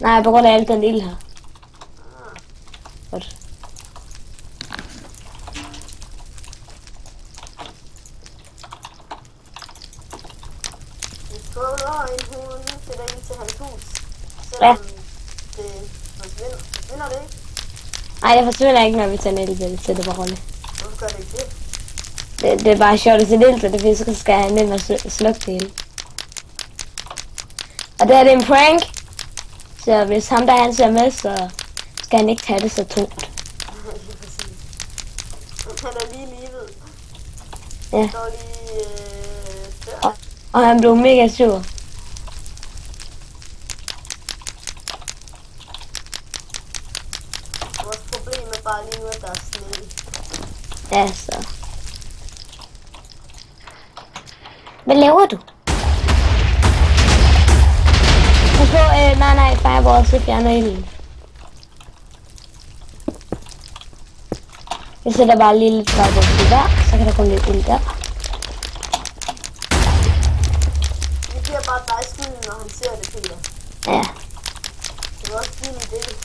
Nej, på grund af alt den ild her. Godt. Vi prøver en hund til dig ind til hans hus. Ja. Selvom det forsvinder. Forsvinder det ikke? Nej, det forsvinder ikke, når vi tager en elbil til det på rolle. Hvorfor gør det ikke det? Det er bare sjovt at sætte ild til det, fordi så skal han ind og slukke det hele. Og det er en prank. Så hvis ham der han ser med, så skal han ikke tage det så tungt. Lige præcis. Han er lige livet. Ja. Står lige der. Og han blev mega sur. Vores problem er bare lige nu, at der er sne. Ja, så. Hvad laver du? Pas på, nej, fireball, så fjerner ilden. Jeg sætter bare lige lidt fireball der, så kan der komme lidt ild der. Vi giver bare dig skylden, når han ser det, Peter. Ja. Det var også din idé.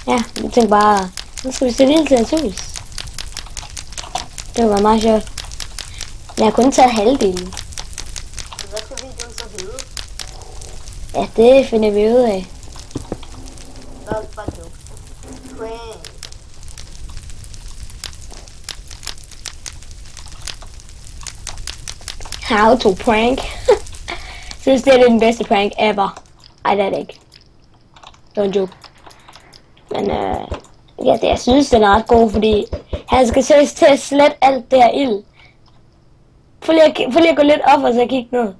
Ja, jeg tænkte bare, nu skal vi sætte ild til hans hus. Det var meget sjovt. Men jeg har kun taget halvdelen. Så hvad skal videoen så hedde? Ja, det finder vi ud af. Der er bare joke. Prank. How to prank. Synes det er den bedste prank ever. Ej, det er det ikke. Det var en joke. Men ja, det, jeg synes den er ret god, fordi han skal seriøst til at slette alt det her ild. Prøv lige at gå lidt op og så kigge ned.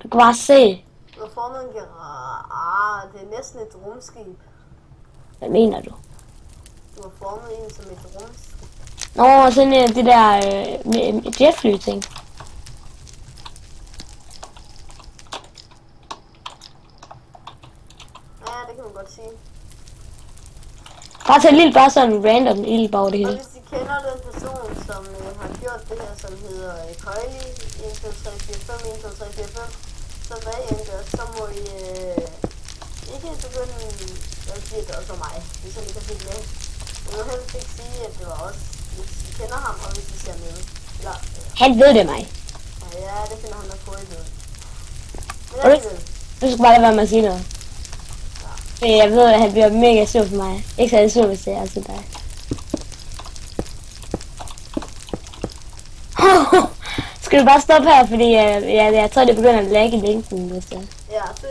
Du kan bare se. Du har formet en det er næsten et rumskib. Hvad mener du? Du har formet en som et rumskib. Nå, sådan det der jetfly ting. Ja, det kan man godt sige. Bare tag lidt bare sådan en random ild over det Og hele. hvis I kender den person, som har gjort det her, som hedder Køjli 1, 2, 3, 4, 5, 1, 2, 3, 4, 5, så hvad I end gør, så må I ikke begynde at sige, at det også var mig, hvis han ikke har set med. Jeg må helst ikke sige, at det var os, hvis I kender ham, og hvis I ser med. Eller, Han ved det mig. ja, det finder han nok på i ved. Men Okay. alligevel, Du skal bare lade være med at sige noget. Fordi jeg ved, at han bliver mega sur for mig. Ikke særlig sur, hvis det er altså dig. Skal du bare stoppe her, fordi jeg tror, det begynder at lagge i linken, hvis det er. ja, det